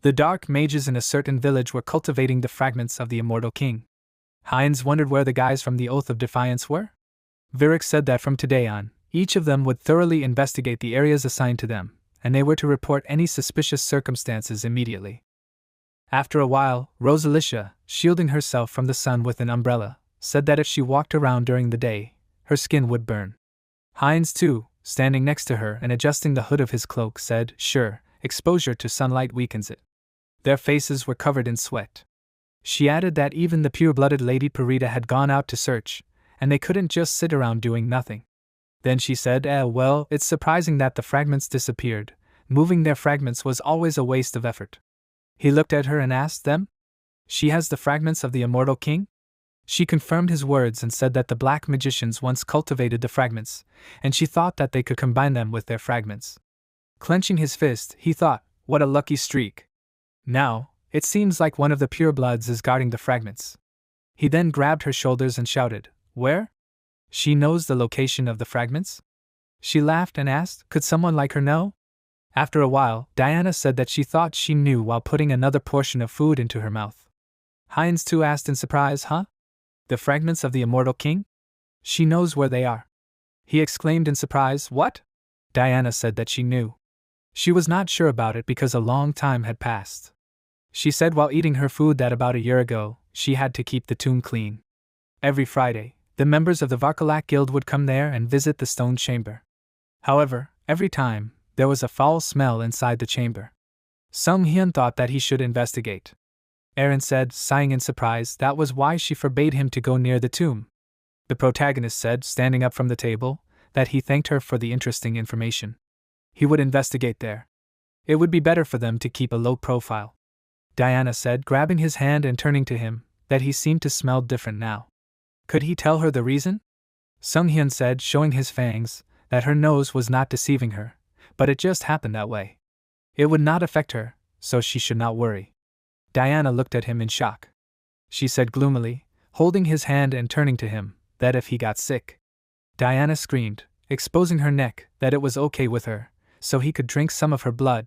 The dark mages in a certain village were cultivating the fragments of the immortal king. Heinz wondered where the guys from the Oath of Defiance were. Virik said that from today on, each of them would thoroughly investigate the areas assigned to them, and they were to report any suspicious circumstances immediately. After a while, Rosalicia, shielding herself from the sun with an umbrella, said that if she walked around during the day, her skin would burn. Heinz, too, standing next to her and adjusting the hood of his cloak, said, "Sure, exposure to sunlight weakens it." Their faces were covered in sweat. She added that even the pure-blooded Lady Parita had gone out to search, and they couldn't just sit around doing nothing. Then she said, well, it's surprising that the fragments disappeared. Moving their fragments was always a waste of effort." He looked at her and asked them, "She has the fragments of the immortal king?" She confirmed his words and said that the black magicians once cultivated the fragments, and she thought that they could combine them with their fragments. Clenching his fist, he thought, what a lucky streak. Now, it seems like one of the purebloods is guarding the fragments. He then grabbed her shoulders and shouted, "Where? She knows the location of the fragments?" She laughed and asked, could someone like her know? After a while, Diana said that she thought she knew while putting another portion of food into her mouth. Heinz too asked in surprise, "Huh? The fragments of the immortal king? She knows where they are." He exclaimed in surprise, "What?" Diana said that she knew. She was not sure about it because a long time had passed. She said while eating her food that about a year ago, she had to keep the tomb clean. Every Friday, the members of the Varkalak Guild would come there and visit the stone chamber. However, every time, there was a foul smell inside the chamber. Sung Hyun thought that he should investigate. Aaron said, sighing in surprise, that was why she forbade him to go near the tomb. The protagonist said, standing up from the table, that he thanked her for the interesting information. He would investigate there. It would be better for them to keep a low profile. Diana said, grabbing his hand and turning to him, that he seemed to smell different now. Could he tell her the reason? Sung Hyun said, showing his fangs, that her nose was not deceiving her, but it just happened that way. It would not affect her, so she should not worry. Diana looked at him in shock. She said gloomily, holding his hand and turning to him, that if he got sick. Diana screamed, exposing her neck, that it was okay with her, so he could drink some of her blood.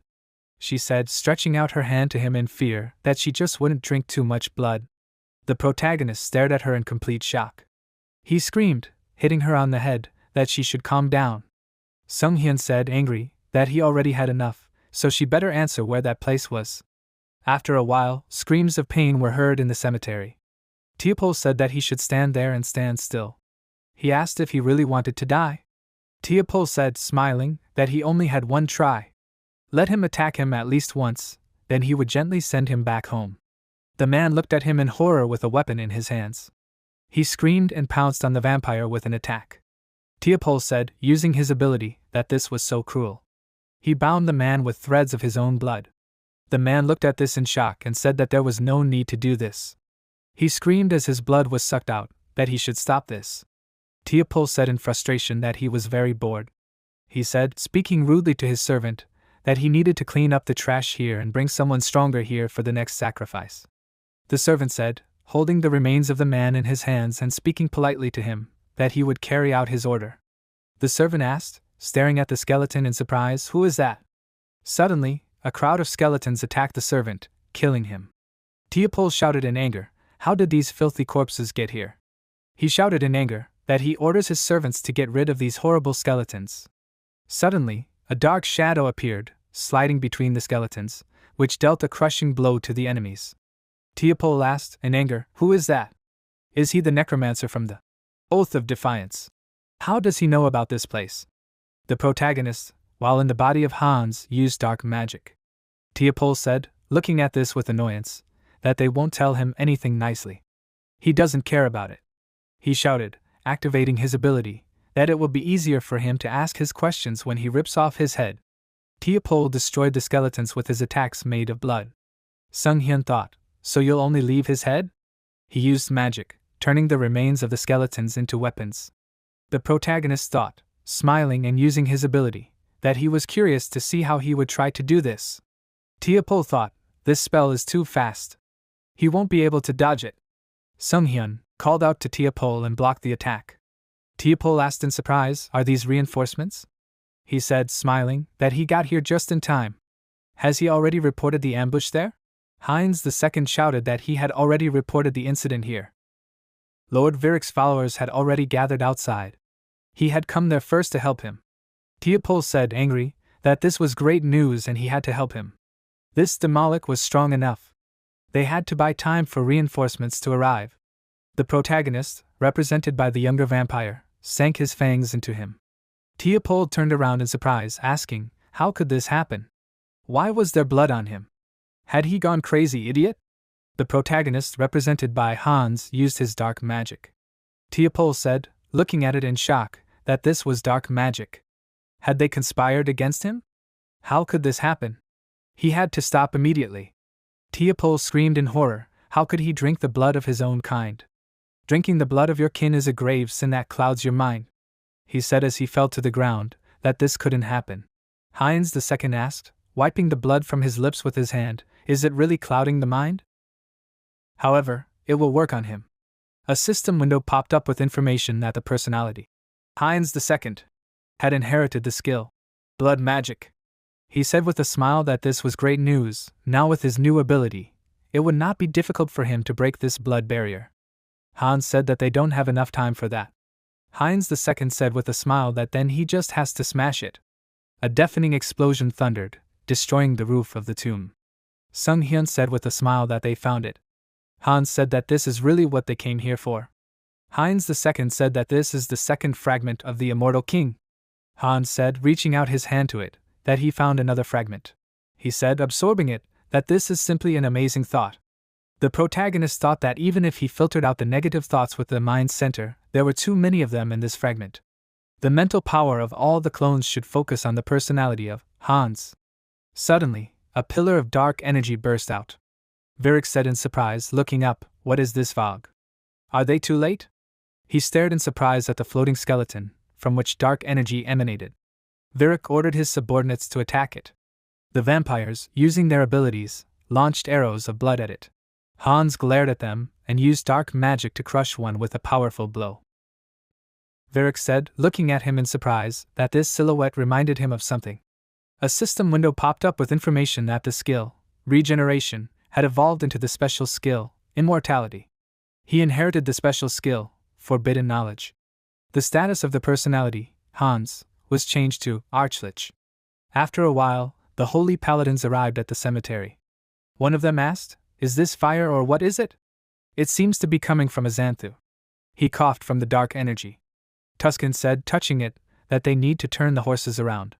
She said, stretching out her hand to him in fear, that she just wouldn't drink too much blood. The protagonist stared at her in complete shock. He screamed, hitting her on the head, that she should calm down. Sung Hyun said, angry, that he already had enough, so she better answer where that place was. After a while, screams of pain were heard in the cemetery. Teopol said that he should stand there and stand still. He asked if he really wanted to die. Teopol said, smiling, that he only had one try. Let him attack him at least once, then he would gently send him back home. The man looked at him in horror with a weapon in his hands. He screamed and pounced on the vampire with an attack. Teopol said, using his ability, that this was so cruel. He bound the man with threads of his own blood. The man looked at this in shock and said that there was no need to do this. He screamed as his blood was sucked out, that he should stop this. Teopol said in frustration that he was very bored. He said, speaking rudely to his servant, that he needed to clean up the trash here and bring someone stronger here for the next sacrifice. The servant said, holding the remains of the man in his hands and speaking politely to him, that he would carry out his order. The servant asked, staring at the skeleton in surprise, who is that? Suddenly, a crowd of skeletons attacked the servant, killing him. Teopol shouted in anger, how did these filthy corpses get here? He shouted in anger, that he orders his servants to get rid of these horrible skeletons. Suddenly, a dark shadow appeared, sliding between the skeletons, which dealt a crushing blow to the enemies. Teopol asked, in anger, who is that? Is he the necromancer from the Oath of Defiance? How does he know about this place? The protagonist, while in the body of Hans, used dark magic. Teopol said, looking at this with annoyance, that they won't tell him anything nicely. He doesn't care about it. He shouted, activating his ability, that it will be easier for him to ask his questions when he rips off his head. Teopol destroyed the skeletons with his attacks made of blood. Sung Hyun thought, so you'll only leave his head? He used magic, turning the remains of the skeletons into weapons. The protagonist thought, smiling and using his ability, that he was curious to see how he would try to do this. Teopol thought, this spell is too fast. He won't be able to dodge it. Sung Hyun called out to Teopol and blocked the attack. Teopol asked in surprise, are these reinforcements? He said, smiling, that he got here just in time. Has he already reported the ambush there? Heinz II shouted that he had already reported the incident here. Lord Viric's followers had already gathered outside. He had come there first to help him. Teopole said, angry, that this was great news and he had to help him. This Demolic was strong enough. They had to buy time for reinforcements to arrive. The protagonist, represented by the younger vampire, sank his fangs into him. Teopole turned around in surprise, asking, how could this happen? Why was there blood on him? Had he gone crazy, idiot? The protagonist, represented by Hans, used his dark magic. Teopole said, looking at it in shock, that this was dark magic. Had they conspired against him? How could this happen? He had to stop immediately. Teopole screamed in horror, how could he drink the blood of his own kind? Drinking the blood of your kin is a grave sin that clouds your mind. He said as he fell to the ground, that this couldn't happen. Heinz II asked, wiping the blood from his lips with his hand, is it really clouding the mind? However, it will work on him. A system window popped up with information that the personality, Heinz II, had inherited the skill, blood magic. He said with a smile that this was great news. Now with his new ability, it would not be difficult for him to break this blood barrier. Hans said that they don't have enough time for that. Heinz II said with a smile that then he just has to smash it. A deafening explosion thundered, destroying the roof of the tomb. Sung Hyun said with a smile that they found it. Hans said that this is really what they came here for. Heinz II said that this is the second fragment of the Immortal King. Hans said, reaching out his hand to it, that he found another fragment. He said, absorbing it, that this is simply an amazing thought. The protagonist thought that even if he filtered out the negative thoughts with the mind center, there were too many of them in this fragment. The mental power of all the clones should focus on the personality of Hans. Suddenly, a pillar of dark energy burst out. Viric said in surprise, looking up, what is this fog? Are they too late? He stared in surprise at the floating skeleton, from which dark energy emanated. Viric ordered his subordinates to attack it. The vampires, using their abilities, launched arrows of blood at it. Hans glared at them, and used dark magic to crush one with a powerful blow. Viric said, looking at him in surprise, that this silhouette reminded him of something. A system window popped up with information that the skill, regeneration, had evolved into the special skill, immortality. He inherited the special skill, forbidden knowledge. The status of the personality, Hans, was changed to Archlich. After a while, the holy paladins arrived at the cemetery. One of them asked, is this fire or what is it? It seems to be coming from Azanthu. He coughed from the dark energy. Tuscan said, touching it, that they need to turn the horses around.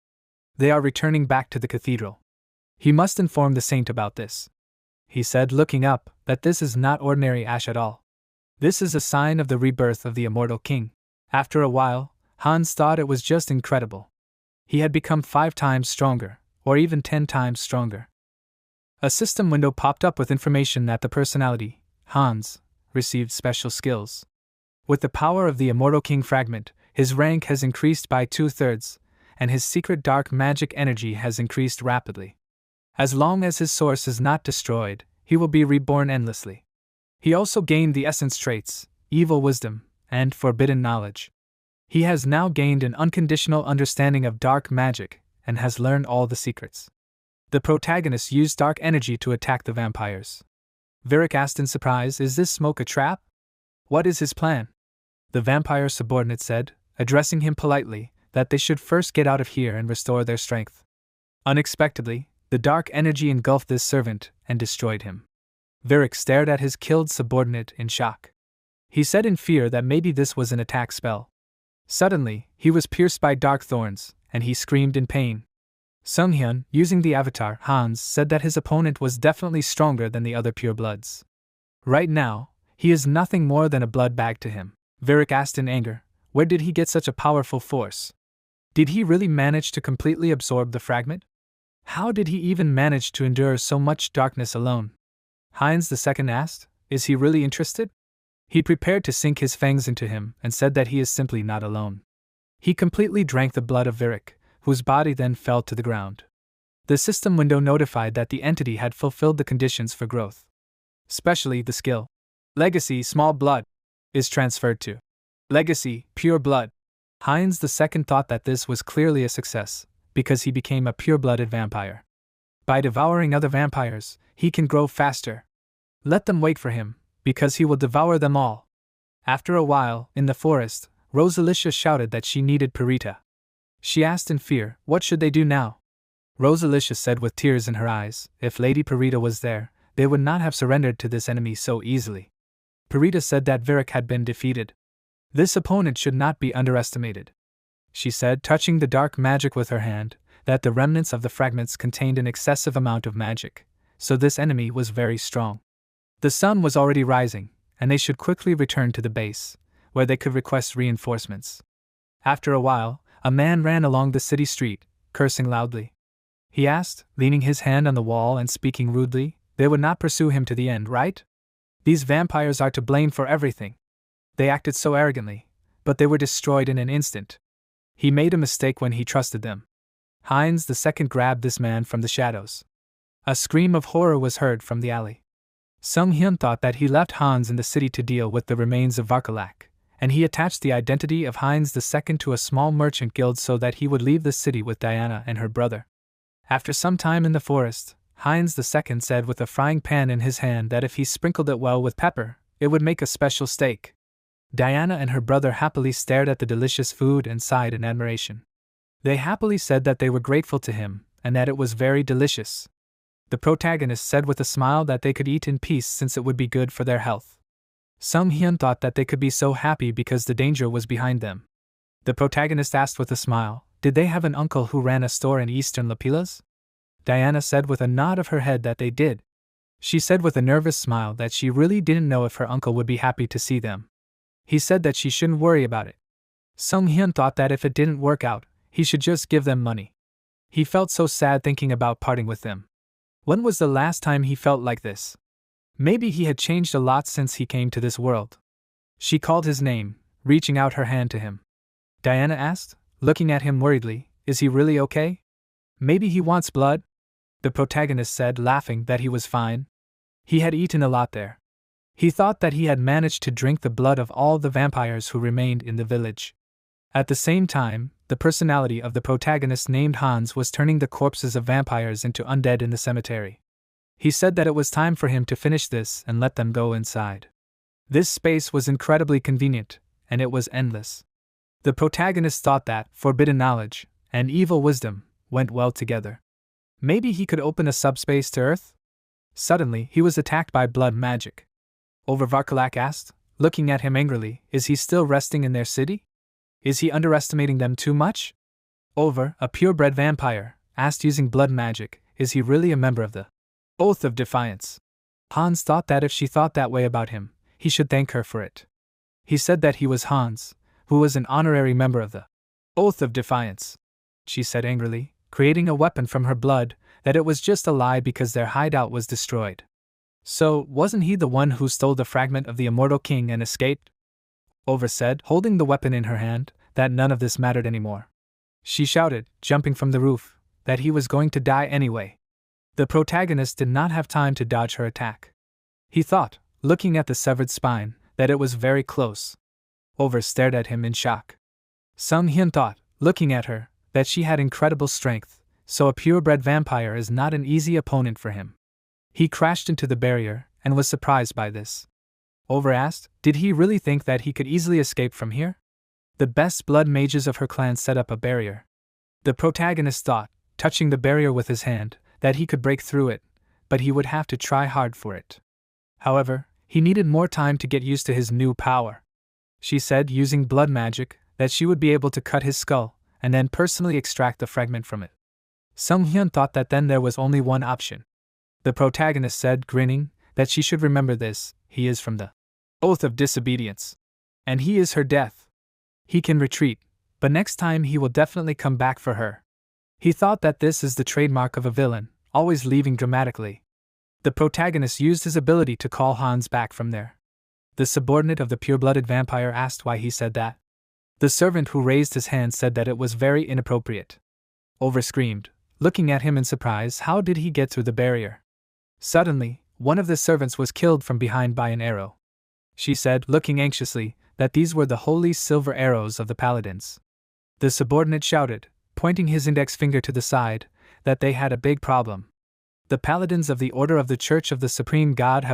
They are returning back to the cathedral. He must inform the saint about this. He said, looking up, that this is not ordinary ash at all. This is a sign of the rebirth of the Immortal King. After a while, Hans thought it was just incredible. He had become 5 times stronger, or even 10 times stronger. A system window popped up with information that the personality, Hans, received special skills. With the power of the Immortal King fragment, his rank has increased by 2/3, and his secret dark magic energy has increased rapidly. As long as his source is not destroyed, he will be reborn endlessly. He also gained the essence traits, evil wisdom, and forbidden knowledge. He has now gained an unconditional understanding of dark magic, and has learned all the secrets. The protagonist used dark energy to attack the vampires. Viric asked in surprise, is this smoke a trap? What is his plan? The vampire subordinate said, addressing him politely, that they should first get out of here and restore their strength. Unexpectedly, the dark energy engulfed this servant and destroyed him. Viric stared at his killed subordinate in shock. He said in fear that maybe this was an attack spell. Suddenly, he was pierced by dark thorns, and he screamed in pain. Sung Hyun, using the avatar Hans, said that his opponent was definitely stronger than the other purebloods. Right now, he is nothing more than a blood bag to him. Viric asked in anger, where did he get such a powerful force? Did he really manage to completely absorb the fragment? How did he even manage to endure so much darkness alone? Heinz II asked, is he really interested? He prepared to sink his fangs into him and said that he is simply not alone. He completely drank the blood of Viric, whose body then fell to the ground. The system window notified that the entity had fulfilled the conditions for growth. Especially the skill. Legacy Small Blood is transferred to Legacy Pure Blood. Heinz II thought that this was clearly a success, because he became a pure-blooded vampire. By devouring other vampires, he can grow faster. Let them wait for him, because he will devour them all. After a while, in the forest, Rosalicia shouted that she needed Perdita. She asked in fear, what should they do now? Rosalicia said with tears in her eyes, if Lady Perdita was there, they would not have surrendered to this enemy so easily. Perdita said that Vieric had been defeated. This opponent should not be underestimated. She said, touching the dark magic with her hand, that the remnants of the fragments contained an excessive amount of magic, so this enemy was very strong. The sun was already rising, and they should quickly return to the base, where they could request reinforcements. After a while, a man ran along the city street, cursing loudly. He asked, leaning his hand on the wall and speaking rudely, they would not pursue him to the end, right? These vampires are to blame for everything. They acted so arrogantly, but they were destroyed in an instant. He made a mistake when he trusted them. Heinz II grabbed this man from the shadows. A scream of horror was heard from the alley. Sung Hyun thought that he left Hans in the city to deal with the remains of Varkalak, and he attached the identity of Heinz II to a small merchant guild so that he would leave the city with Diana and her brother. After some time in the forest, Heinz II said with a frying pan in his hand that if he sprinkled it well with pepper, it would make a special steak. Diana and her brother happily stared at the delicious food and sighed in admiration. They happily said that they were grateful to him, and that it was very delicious. The protagonist said with a smile that they could eat in peace since it would be good for their health. Sung Hyun thought that they could be so happy because the danger was behind them. The protagonist asked with a smile, did they have an uncle who ran a store in Eastern Lapilas? Diana said with a nod of her head that they did. She said with a nervous smile that she really didn't know if her uncle would be happy to see them. He said that she shouldn't worry about it. Sung Hyun thought that if it didn't work out, he should just give them money. He felt so sad thinking about parting with them. When was the last time he felt like this? Maybe he had changed a lot since he came to this world. She called his name, reaching out her hand to him. Diana asked, looking at him worriedly, is he really okay? Maybe he wants blood? The protagonist said, laughing, that he was fine. He had eaten a lot there. He thought that he had managed to drink the blood of all the vampires who remained in the village. At the same time, the personality of the protagonist named Hans was turning the corpses of vampires into undead in the cemetery. He said that it was time for him to finish this and let them go inside. This space was incredibly convenient, and it was endless. The protagonist thought that forbidden knowledge and evil wisdom went well together. Maybe he could open a subspace to Earth? Suddenly, he was attacked by blood magic. Over Varkalak asked, looking at him angrily, is he still resting in their city? Is he underestimating them too much? Over, a purebred vampire, asked using blood magic, is he really a member of the Oath of Defiance? Hans thought that if she thought that way about him, he should thank her for it. He said that he was Hans, who was an honorary member of the Oath of Defiance. She said angrily, creating a weapon from her blood, that it was just a lie because their hideout was destroyed. So, wasn't he the one who stole the fragment of the Immortal King and escaped? Over said, holding the weapon in her hand, that none of this mattered anymore. She shouted, jumping from the roof, that he was going to die anyway. The protagonist did not have time to dodge her attack. He thought, looking at the severed spine, that it was very close. Over stared at him in shock. Sung Hyun thought, looking at her, that she had incredible strength, so a purebred vampire is not an easy opponent for him. He crashed into the barrier, and was surprised by this. Over asked, did he really think that he could easily escape from here? The best blood mages of her clan set up a barrier. The protagonist thought, touching the barrier with his hand, that he could break through it, but he would have to try hard for it. However, he needed more time to get used to his new power. She said, using blood magic, that she would be able to cut his skull, and then personally extract the fragment from it. Sung Hyun thought that then there was only one option. The protagonist said, grinning, that she should remember this, he is from the Oath of Disobedience. And he is her death. He can retreat, but next time he will definitely come back for her. He thought that this is the trademark of a villain, always leaving dramatically. The protagonist used his ability to call Hans back from there. The subordinate of the pure-blooded vampire asked why he said that. The servant who raised his hand said that it was very inappropriate. Over screamed, looking at him in surprise, how did he get through the barrier? Suddenly, one of the servants was killed from behind by an arrow. She said, looking anxiously, that these were the holy silver arrows of the paladins. The subordinate shouted, pointing his index finger to the side, that they had a big problem. The paladins of the Order of the Church of the Supreme God have